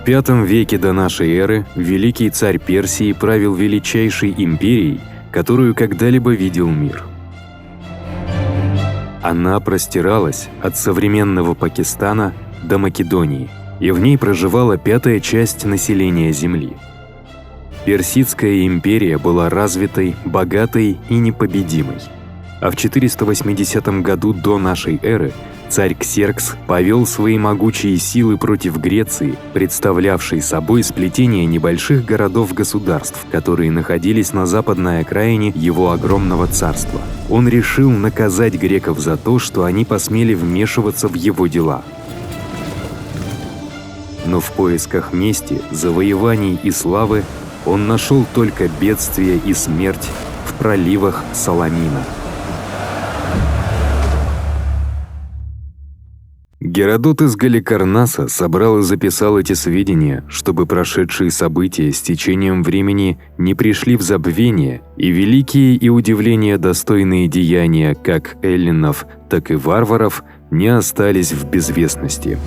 В V веке до нашей эры великий царь Персии правил величайшей империей, которую когда-либо видел мир. Она простиралась от современного Пакистана до Македонии, и в ней проживала 1/5 часть населения Земли. Персидская империя была развитой, богатой и непобедимой. А в 480 году до нашей эры царь Ксеркс повел свои могучие силы против Греции, представлявшей собой сплетение небольших городов-государств, которые находились на западной окраине его огромного царства. Он решил наказать греков за то, что они посмели вмешиваться в его дела. Но в поисках мести, завоеваний и славы он нашел только бедствие и смерть в проливах Саламина. Геродот из Галикарнаса собрал и записал эти сведения, чтобы прошедшие события с течением времени не пришли в забвение, и великие и удивления достойные деяния как эллинов, так и варваров не остались в безвестности.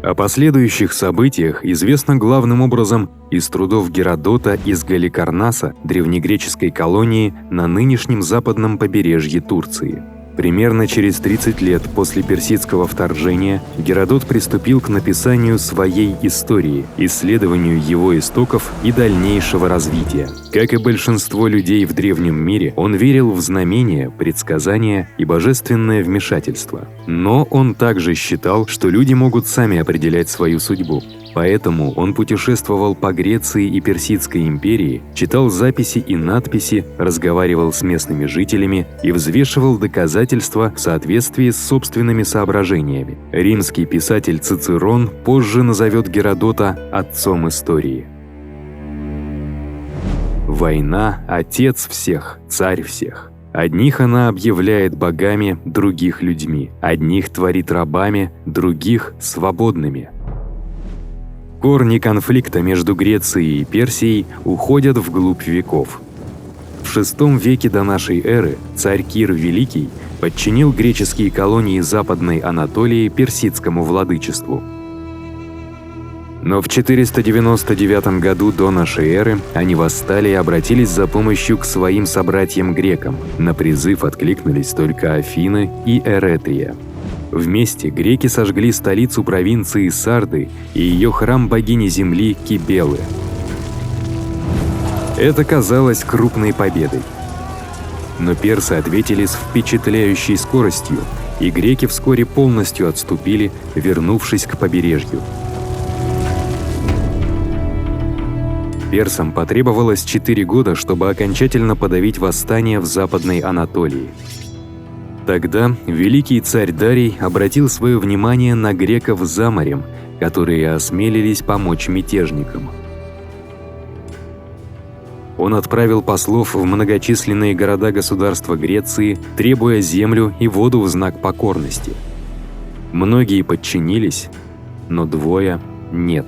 О последующих событиях известно главным образом из трудов Геродота из Галикарнаса, древнегреческой колонии на нынешнем западном побережье Турции. Примерно через 30 лет после персидского вторжения Геродот приступил к написанию своей истории, исследованию его истоков и дальнейшего развития. Как и большинство людей в древнем мире, он верил в знамения, предсказания и божественное вмешательство. Но он также считал, что люди могут сами определять свою судьбу. Поэтому он путешествовал по Греции и Персидской империи, читал записи и надписи, разговаривал с местными жителями и взвешивал доказательства в соответствии с собственными соображениями. Римский писатель Цицерон позже назовет Геродота отцом истории. Война – отец всех, царь всех. Одних она объявляет богами, других – людьми. Одних творит рабами, других – свободными. Корни конфликта между Грецией и Персией уходят вглубь веков. В VI веке до нашей эры царь Кир Великий подчинил греческие колонии Западной Анатолии персидскому владычеству. Но в 499 году до нашей эры они восстали и обратились за помощью к своим собратьям-грекам. На призыв откликнулись только Афины и Эретрия. Вместе греки сожгли столицу провинции Сарды и ее храм богини земли Кибелы. Это казалось крупной победой. Но персы ответили с впечатляющей скоростью, и греки вскоре полностью отступили, вернувшись к побережью. Персам потребовалось 4 года, чтобы окончательно подавить восстание в Западной Анатолии. Тогда великий царь Дарий обратил свое внимание на греков за морем, которые осмелились помочь мятежникам. Он отправил послов в многочисленные города-государства Греции, требуя землю и воду в знак покорности. Многие подчинились, но 2 – нет.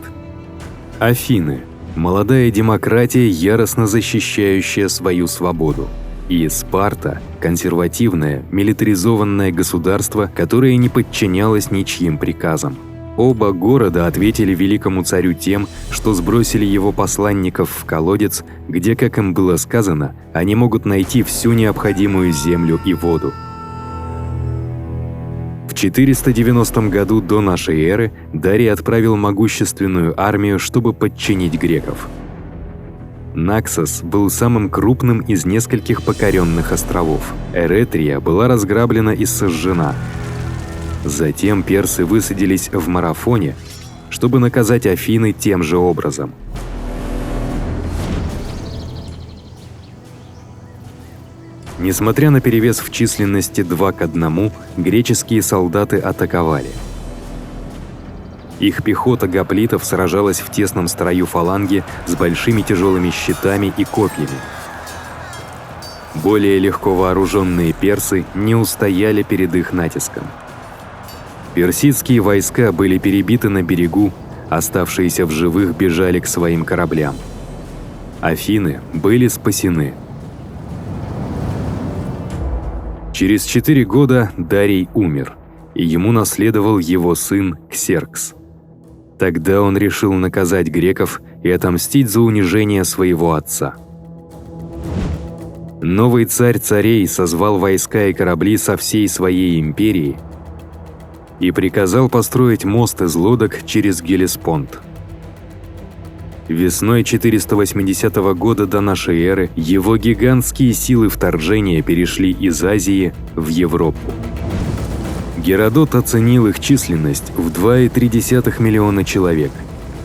Афины – молодая демократия, яростно защищающая свою свободу. И Спарта – консервативное, милитаризованное государство, которое не подчинялось ничьим приказам. Оба города ответили великому царю тем, что сбросили его посланников в колодец, где, как им было сказано, они могут найти всю необходимую землю и воду. В 490 году до нашей эры Дарий отправил могущественную армию, чтобы подчинить греков. Наксос был самым крупным из нескольких покоренных островов. Эретрия была разграблена и сожжена. Затем персы высадились в Марафоне, чтобы наказать Афины тем же образом. Несмотря на перевес в численности 2:1, греческие солдаты атаковали. Их пехота гоплитов сражалась в тесном строю фаланги с большими тяжелыми щитами и копьями. Более легко вооруженные персы не устояли перед их натиском. Персидские войска были перебиты на берегу, оставшиеся в живых бежали к своим кораблям. Афины были спасены. Через 4 года Дарий умер, и ему наследовал его сын Ксеркс. Тогда он решил наказать греков и отомстить за унижение своего отца. Новый царь царей созвал войска и корабли со всей своей империи и приказал построить мост из лодок через Геллеспонд. Весной 480 года до нашей эры его гигантские силы вторжения перешли из Азии в Европу. Геродот оценил их численность в 2,3 миллиона человек.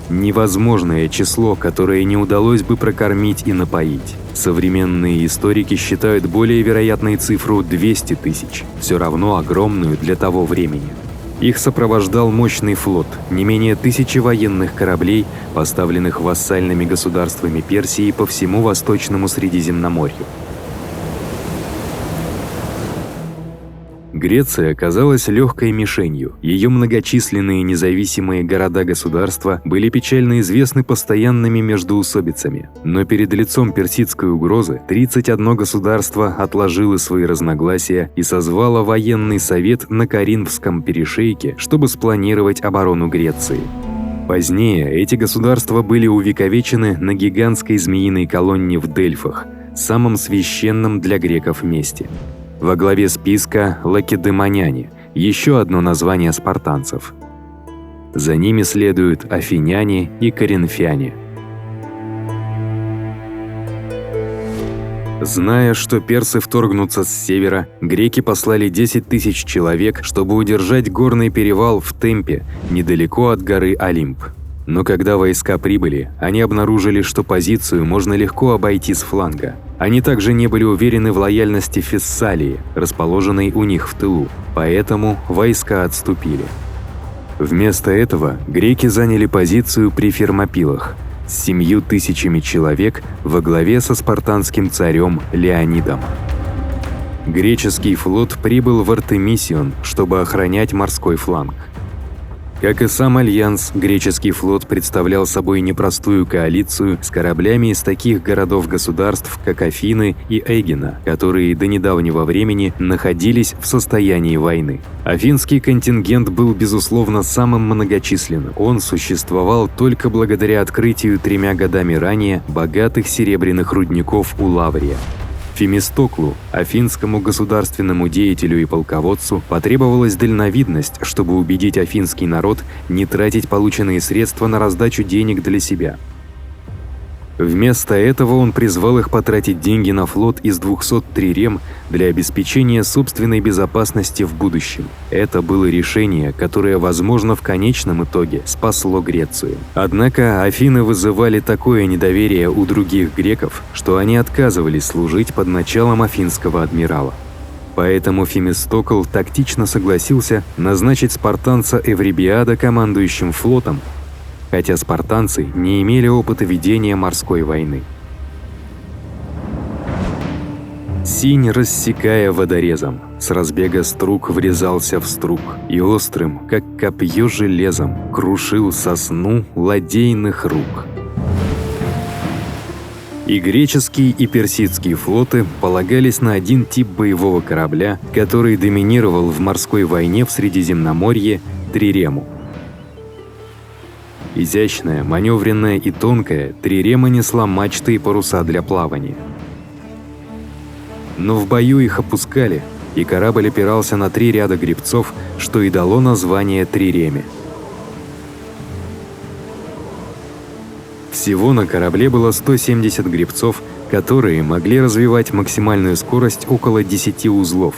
Невозможное число, которое не удалось бы прокормить и напоить. Современные историки считают более вероятной цифру 200 тысяч, все равно огромную для того времени. Их сопровождал мощный флот, не менее 1000 военных кораблей, поставленных вассальными государствами Персии по всему Восточному Средиземноморью. Греция оказалась легкой мишенью. Ее многочисленные независимые города-государства были печально известны постоянными междоусобицами. Но перед лицом персидской угрозы 31 государство отложило свои разногласия и созвало военный совет на Коринфском перешейке, чтобы спланировать оборону Греции. Позднее эти государства были увековечены на гигантской змеиной колонне в Дельфах, самом священном для греков месте. Во главе списка лакедемоняне, еще одно название спартанцев. За ними следуют афиняне и коринфяне. Зная, что персы вторгнутся с севера, греки послали 10 тысяч человек, чтобы удержать горный перевал в Темпе, недалеко от горы Олимп. Но когда войска прибыли, они обнаружили, что позицию можно легко обойти с фланга. Они также не были уверены в лояльности Фессалии, расположенной у них в тылу, поэтому войска отступили. Вместо этого греки заняли позицию при Фермопилах с 7000 человек во главе со спартанским царем Леонидом. Греческий флот прибыл в Артемисион, чтобы охранять морской фланг. Как и сам Альянс, греческий флот представлял собой непростую коалицию с кораблями из таких городов-государств, как Афины и Эгина, которые до недавнего времени находились в состоянии войны. Афинский контингент был, безусловно, самым многочисленным. Он существовал только благодаря открытию 3 годами ранее богатых серебряных рудников у Лаврия. Фемистоклу, афинскому государственному деятелю и полководцу, потребовалась дальновидность, чтобы убедить афинский народ не тратить полученные средства на раздачу денег для себя. Вместо этого он призвал их потратить деньги на флот из 200 трирем для обеспечения собственной безопасности в будущем. Это было решение, которое, возможно, в конечном итоге спасло Грецию. Однако Афины вызывали такое недоверие у других греков, что они отказывались служить под началом афинского адмирала. Поэтому Фемистокл тактично согласился назначить спартанца Эврибиада командующим флотом, хотя спартанцы не имели опыта ведения морской войны. Синь, рассекая водорезом, с разбега струк врезался в струк и острым, как копье железом, крушил сосну ладейных рук. И греческий, и персидские флоты полагались на один тип боевого корабля, который доминировал в морской войне в Средиземноморье – трирему. Изящная, маневренная и тонкая, трирема несла мачты и паруса для плавания. Но в бою их опускали, и корабль опирался на 3 ряда гребцов, что и дало название триреме. Всего на корабле было 170 гребцов, которые могли развивать максимальную скорость около 10 узлов,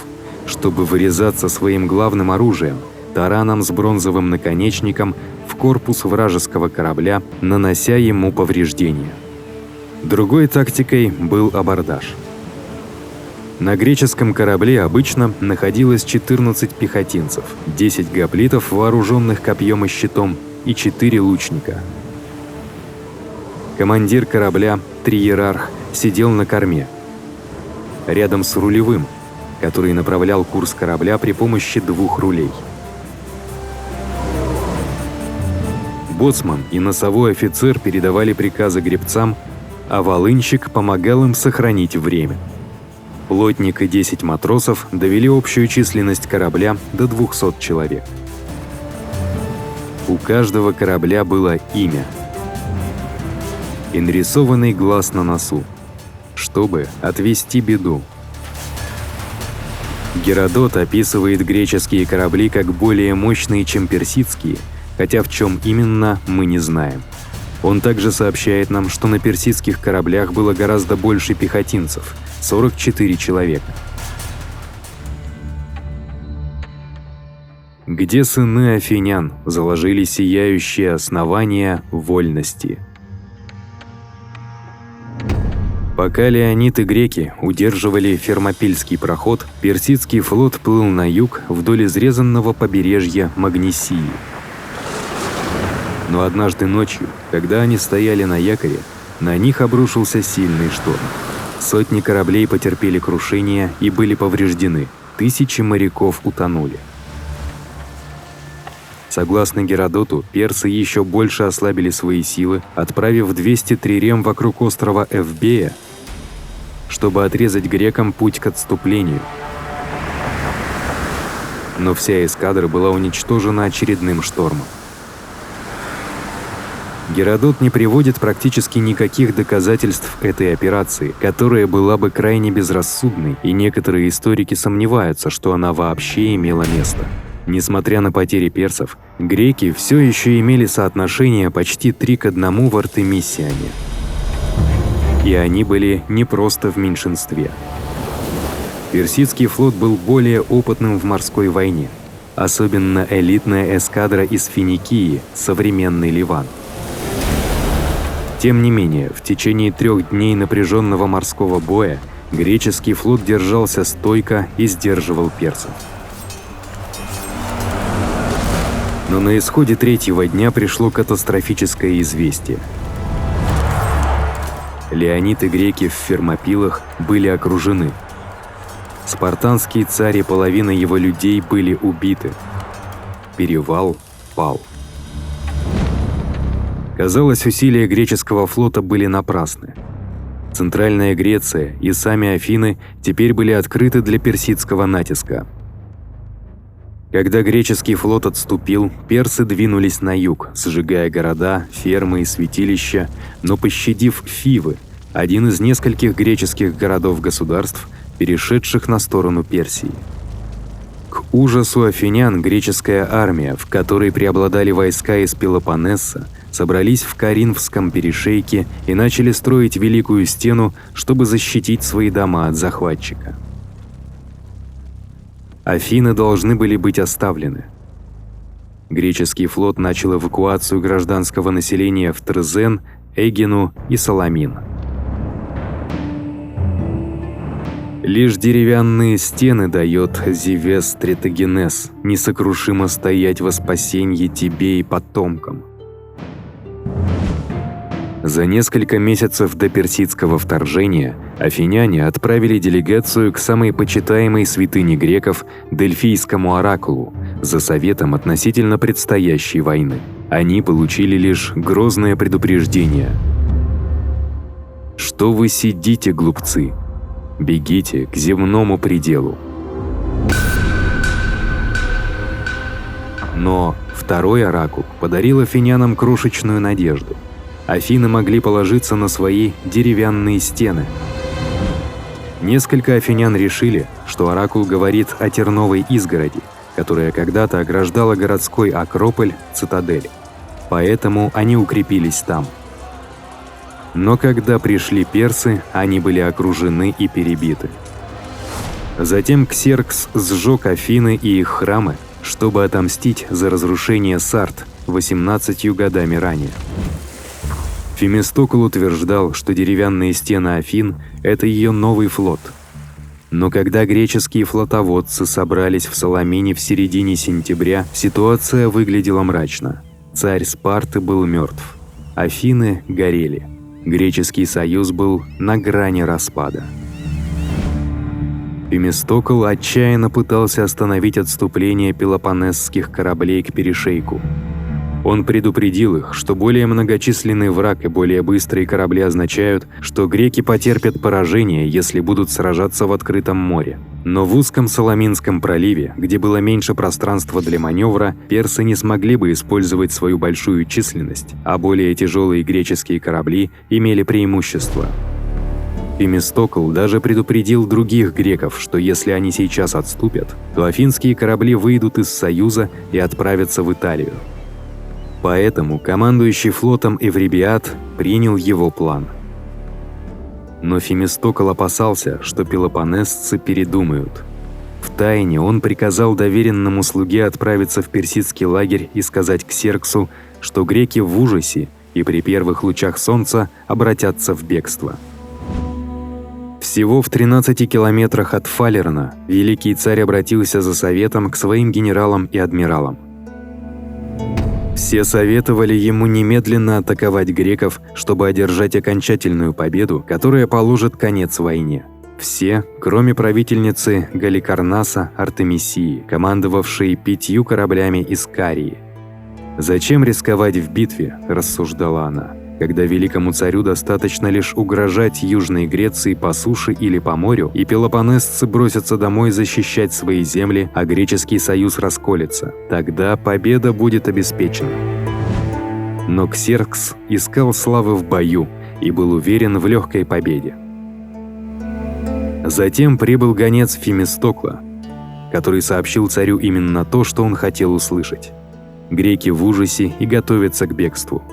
чтобы вырезаться своим главным оружием – тараном с бронзовым наконечником в корпус вражеского корабля, нанося ему повреждения. Другой тактикой был абордаж. На греческом корабле обычно находилось 14 пехотинцев, 10 гоплитов, вооруженных копьем и щитом, и 4 лучника. Командир корабля, триерарх, сидел на корме, рядом с рулевым, который направлял курс корабля при помощи 2 рулей. Боцман и носовой офицер передавали приказы гребцам, а волынщик помогал им сохранить время. Плотник и 10 матросов довели общую численность корабля до 200 человек. У каждого корабля было имя и нарисованный глаз на носу, чтобы отвести беду. Геродот описывает греческие корабли как более мощные, чем персидские, хотя в чем именно, мы не знаем. Он также сообщает нам, что на персидских кораблях было гораздо больше пехотинцев – 44 человека. Где сыны афинян заложили сияющие основания вольности. Пока леонид и греки удерживали Фермопильский проход, персидский флот плыл на юг вдоль изрезанного побережья Магнесии. Но однажды ночью, когда они стояли на якоре, на них обрушился сильный шторм. Сотни кораблей потерпели крушение и были повреждены, тысячи моряков утонули. Согласно Геродоту, персы еще больше ослабили свои силы, отправив 200 трирем вокруг острова Эвбея, чтобы отрезать грекам путь к отступлению. Но вся эскадра была уничтожена очередным штормом. Геродот не приводит практически никаких доказательств этой операции, которая была бы крайне безрассудной, и некоторые историки сомневаются, что она вообще имела место. Несмотря на потери персов, греки все еще имели соотношение почти 3:1 в Артемисиане. И они были не просто в меньшинстве. Персидский флот был более опытным в морской войне, особенно элитная эскадра из Финикии, современный Ливан. Тем не менее, в течение 3 дней напряженного морского боя греческий флот держался стойко и сдерживал персов. Но на исходе 3-го дня пришло катастрофическое известие. Леонид и греки в Фермопилах были окружены. Спартанский царь и половина его людей были убиты. Перевал пал. Казалось, усилия греческого флота были напрасны. Центральная Греция и сами Афины теперь были открыты для персидского натиска. Когда греческий флот отступил, персы двинулись на юг, сжигая города, фермы и святилища, но пощадив Фивы, один из нескольких греческих городов-государств, перешедших на сторону Персии. К ужасу афинян греческая армия, в которой преобладали войска из Пелопоннеса, собрались в Коринфском перешейке и начали строить Великую Стену, чтобы защитить свои дома от захватчика. Афины должны были быть оставлены. Греческий флот начал эвакуацию гражданского населения в Трезен, Эгину и Саламин. Лишь деревянные стены дает Зевес Стратегенес несокрушимо стоять во спасенье тебе и потомкам. За несколько месяцев до персидского вторжения афиняне отправили делегацию к самой почитаемой святыне греков Дельфийскому оракулу за советом относительно предстоящей войны. Они получили лишь грозное предупреждение. «Что вы сидите, глупцы? Бегите к земному пределу». Но второй оракул подарил афинянам крошечную надежду. Афины могли положиться на свои деревянные стены. Несколько афинян решили, что оракул говорит о терновой изгороди, которая когда-то ограждала городской Акрополь, цитадель. Поэтому они укрепились там. Но когда пришли персы, они были окружены и перебиты. Затем Ксеркс сжег Афины и их храмы, чтобы отомстить за разрушение Сард 18 годами ранее. Фемистокл утверждал, что деревянные стены Афин – это ее новый флот. Но когда греческие флотоводцы собрались в Саламине в середине сентября, ситуация выглядела мрачно. Царь Спарты был мертв. Афины горели. Греческий союз был на грани распада. Фемистокл отчаянно пытался остановить отступление пелопоннесских кораблей к перешейку. Он предупредил их, что более многочисленный враг и более быстрые корабли означают, что греки потерпят поражение, если будут сражаться в открытом море. Но в узком Саламинском проливе, где было меньше пространства для маневра, персы не смогли бы использовать свою большую численность, а более тяжелые греческие корабли имели преимущество. Фемистокл даже предупредил других греков, что если они сейчас отступят, то афинские корабли выйдут из Союза и отправятся в Италию. Поэтому командующий флотом Эврибиад принял его план. Но Фемистокл опасался, что пелопоннесцы передумают. Втайне он приказал доверенному слуге отправиться в персидский лагерь и сказать Ксерксу, что греки в ужасе и при первых лучах солнца обратятся в бегство. Всего в 13 километрах от Фалерна великий царь обратился за советом к своим генералам и адмиралам. Все советовали ему немедленно атаковать греков, чтобы одержать окончательную победу, которая положит конец войне. Все, кроме правительницы Галикарнаса Артемисии, командовавшей 5 кораблями из Карии. «Зачем рисковать в битве?» – рассуждала она, когда великому царю достаточно лишь угрожать Южной Греции по суше или по морю, и пелопоннесцы бросятся домой защищать свои земли, а греческий союз расколется. Тогда победа будет обеспечена. Но Ксеркс искал славы в бою и был уверен в легкой победе. Затем прибыл гонец Фемистокла, который сообщил царю именно то, что он хотел услышать. Греки в ужасе и готовятся к бегству.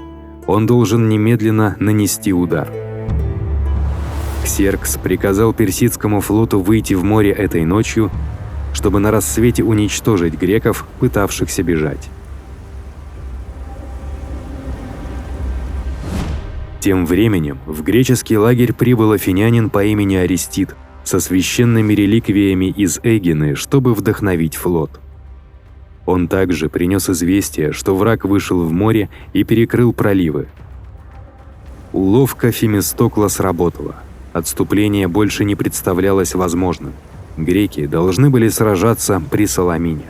Он должен немедленно нанести удар. Ксеркс приказал персидскому флоту выйти в море этой ночью, чтобы на рассвете уничтожить греков, пытавшихся бежать. Тем временем в греческий лагерь прибыл афинянин по имени Аристид со священными реликвиями из Эгины, чтобы вдохновить флот. Он также принес известие, что враг вышел в море и перекрыл проливы. Уловка Фемистокла сработала. Отступление больше не представлялось возможным. Греки должны были сражаться при Саламине.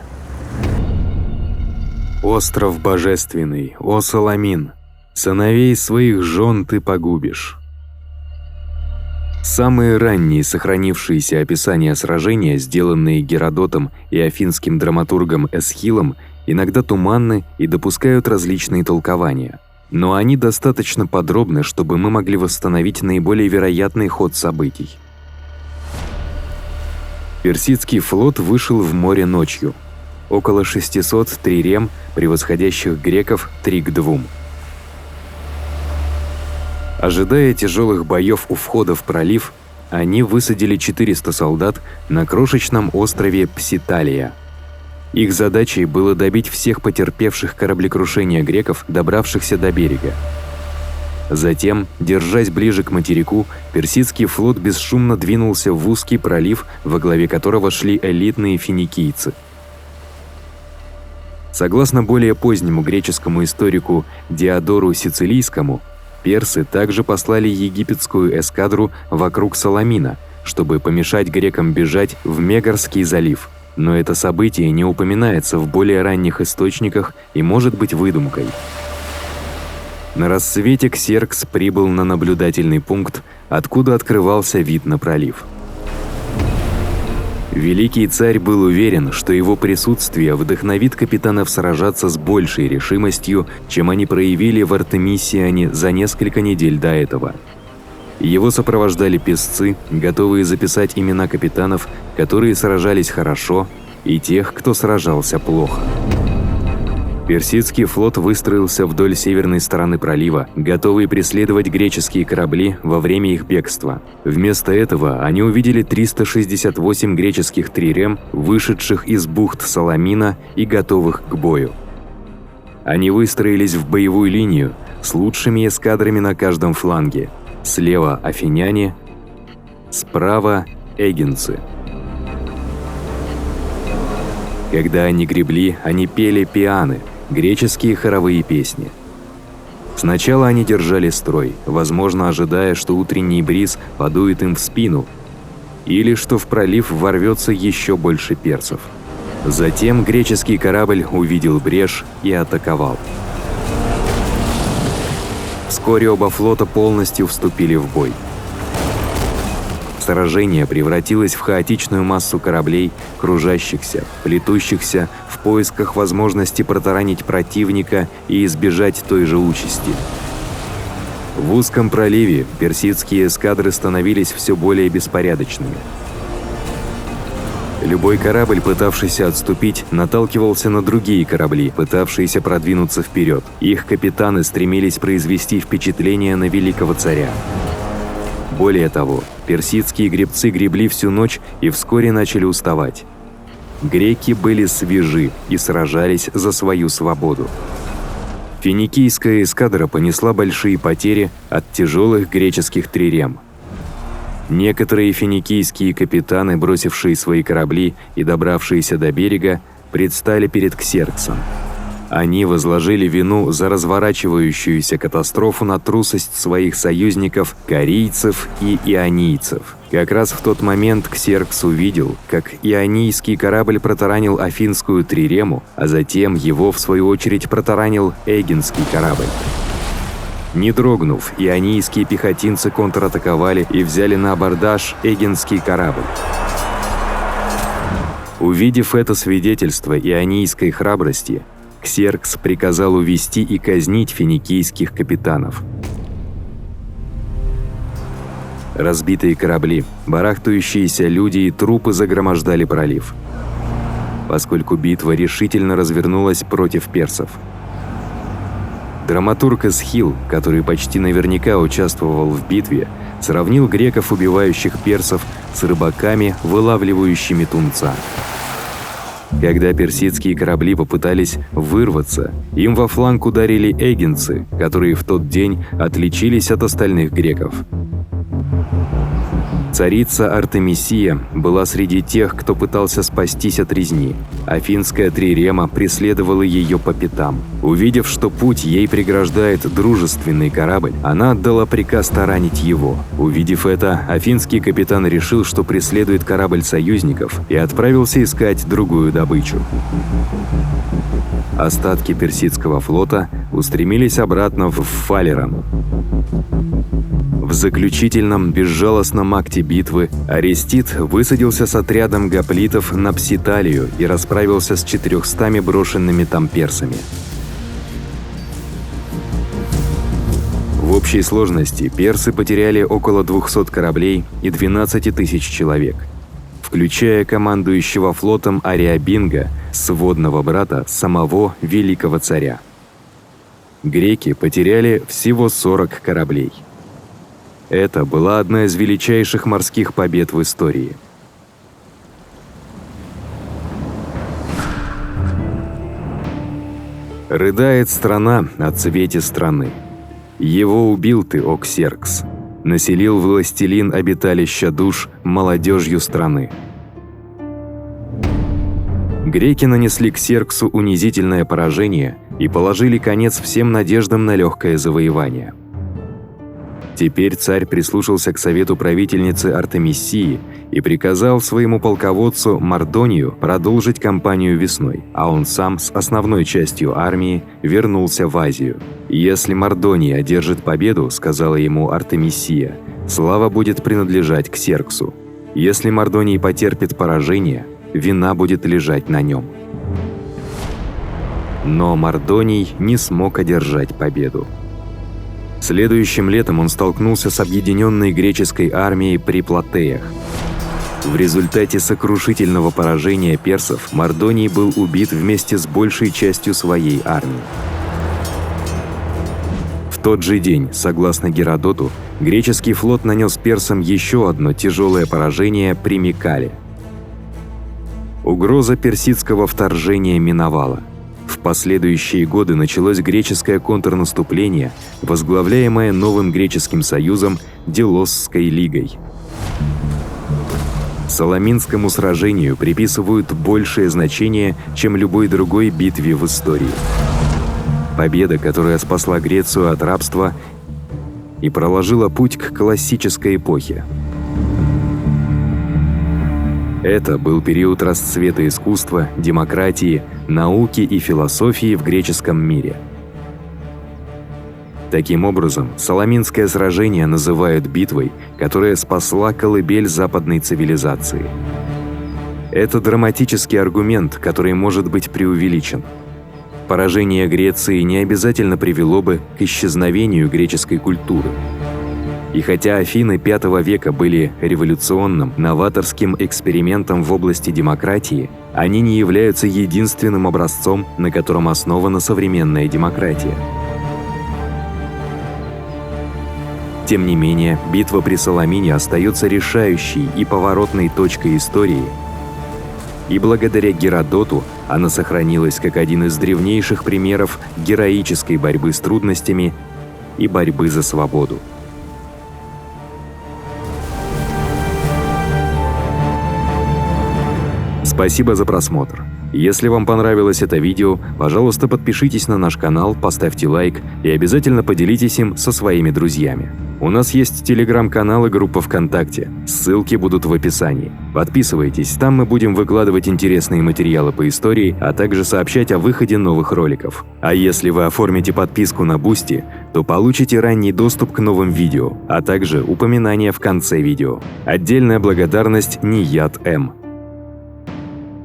«Остров божественный, о Саламин! Сыновей своих жен ты погубишь». Самые ранние сохранившиеся описания сражения, сделанные Геродотом и афинским драматургом Эсхилом, иногда туманны и допускают различные толкования. Но они достаточно подробны, чтобы мы могли восстановить наиболее вероятный ход событий. Персидский флот вышел в море ночью. Около 600 трирем, превосходящих греков 3-2. Ожидая тяжелых боев у входа в пролив, они высадили 400 солдат на крошечном острове Пситалия. Их задачей было добить всех потерпевших кораблекрушение греков, добравшихся до берега. Затем, держась ближе к материку, персидский флот бесшумно двинулся в узкий пролив, во главе которого шли элитные финикийцы. Согласно более позднему греческому историку Диодору Сицилийскому, персы также послали египетскую эскадру вокруг Саламина, чтобы помешать грекам бежать в Мегарский залив. Но это событие не упоминается в более ранних источниках и может быть выдумкой. На рассвете Ксеркс прибыл на наблюдательный пункт, откуда открывался вид на пролив. Великий царь был уверен, что его присутствие вдохновит капитанов сражаться с большей решимостью, чем они проявили в Артемисиане за несколько недель до этого. Его сопровождали песцы, готовые записать имена капитанов, которые сражались хорошо, и тех, кто сражался плохо. Персидский флот выстроился вдоль северной стороны пролива, готовый преследовать греческие корабли во время их бегства. Вместо этого они увидели 368 греческих трирем, вышедших из бухт Саламина и готовых к бою. Они выстроились в боевую линию с лучшими эскадрами на каждом фланге. Слева афиняне, справа эгинцы. Когда они гребли, они пели пианы, греческие хоровые песни. Сначала они держали строй, возможно, ожидая, что утренний бриз подует им в спину, или что в пролив ворвется еще больше персов. Затем греческий корабль увидел брешь и атаковал. Вскоре оба флота полностью вступили в бой. Сражение превратилось в хаотичную массу кораблей, кружащихся, плетущихся в поисках возможности протаранить противника и избежать той же участи. В узком проливе персидские эскадры становились все более беспорядочными. Любой корабль, пытавшийся отступить, наталкивался на другие корабли, пытавшиеся продвинуться вперед. Их капитаны стремились произвести впечатление на великого царя. Более того, персидские гребцы гребли всю ночь и вскоре начали уставать. Греки были свежи и сражались за свою свободу. Финикийская эскадра понесла большие потери от тяжелых греческих трирем. Некоторые финикийские капитаны, бросившие свои корабли и добравшиеся до берега, предстали перед Ксерксом. Они возложили вину за разворачивающуюся катастрофу на трусость своих союзников корийцев и ионийцев. Как раз в тот момент Ксеркс увидел, как ионийский корабль протаранил афинскую трирему, а затем его, в свою очередь, протаранил эгинский корабль. Не дрогнув, ионийские пехотинцы контратаковали и взяли на абордаж эгинский корабль. Увидев это свидетельство ионийской храбрости, Ксеркс приказал увести и казнить финикийских капитанов. Разбитые корабли, барахтающиеся люди и трупы загромождали пролив, поскольку битва решительно развернулась против персов. Драматург Эсхил, который почти наверняка участвовал в битве, сравнил греков, убивающих персов, с рыбаками, вылавливающими тунца. Когда персидские корабли попытались вырваться, им во фланг ударили эгинцы, которые в тот день отличились от остальных греков. Царица Артемисия была среди тех, кто пытался спастись от резни. Афинская трирема преследовала ее по пятам. Увидев, что путь ей преграждает дружественный корабль, она отдала приказ таранить его. Увидев это, афинский капитан решил, что преследует корабль союзников, и отправился искать другую добычу. Остатки персидского флота устремились обратно в Фалерон. В заключительном безжалостном акте битвы Арестит высадился с отрядом гоплитов на Пситалию и расправился с 400 брошенными там персами. В общей сложности персы потеряли около 200 кораблей и 12 тысяч человек, включая командующего флотом Ариабинга, сводного брата самого великого царя. Греки потеряли всего 40 кораблей. Это была одна из величайших морских побед в истории. Рыдает страна о цвете страны. Его убил ты, о Ксеркс. Населил властелин обиталища душ молодежью страны. Греки нанесли Ксерксу унизительное поражение и положили конец всем надеждам на легкое завоевание. Теперь царь прислушался к совету правительницы Артемисии и приказал своему полководцу Мардонию продолжить кампанию весной, а он сам с основной частью армии вернулся в Азию. «Если Мардоний одержит победу, — сказала ему Артемисия, — слава будет принадлежать Ксерксу. Если Мардоний потерпит поражение, вина будет лежать на нем». Но Мардоний не смог одержать победу. Следующим летом он столкнулся с объединенной греческой армией при Платеях. В результате сокрушительного поражения персов Мардоний был убит вместе с большей частью своей армии. В тот же день, согласно Геродоту, греческий флот нанес персам еще одно тяжелое поражение при Микале. Угроза персидского вторжения миновала. В последующие годы началось греческое контрнаступление, возглавляемое новым греческим союзом Делосской лигой. Саламинскому сражению приписывают большее значение, чем любой другой битве в истории. Победа, которая спасла Грецию от рабства и проложила путь к классической эпохе. Это был период расцвета искусства, демократии, науки и философии в греческом мире. Таким образом, Саламинское сражение называют битвой, которая спасла колыбель западной цивилизации. Это драматический аргумент, который может быть преувеличен. Поражение Греции не обязательно привело бы к исчезновению греческой культуры. И хотя Афины V века были революционным, новаторским экспериментом в области демократии, они не являются единственным образцом, на котором основана современная демократия. Тем не менее, битва при Саламине остается решающей и поворотной точкой истории, и благодаря Геродоту она сохранилась как один из древнейших примеров героической борьбы с трудностями и борьбы за свободу. Спасибо за просмотр. Если вам понравилось это видео, пожалуйста, подпишитесь на наш канал, поставьте лайк и обязательно поделитесь им со своими друзьями. У нас есть телеграм-канал и группа ВКонтакте. Ссылки будут в описании. Подписывайтесь, там мы будем выкладывать интересные материалы по истории, а также сообщать о выходе новых роликов. А если вы оформите подписку на Boosty, то получите ранний доступ к новым видео, а также упоминания в конце видео. Отдельная благодарность Ният М.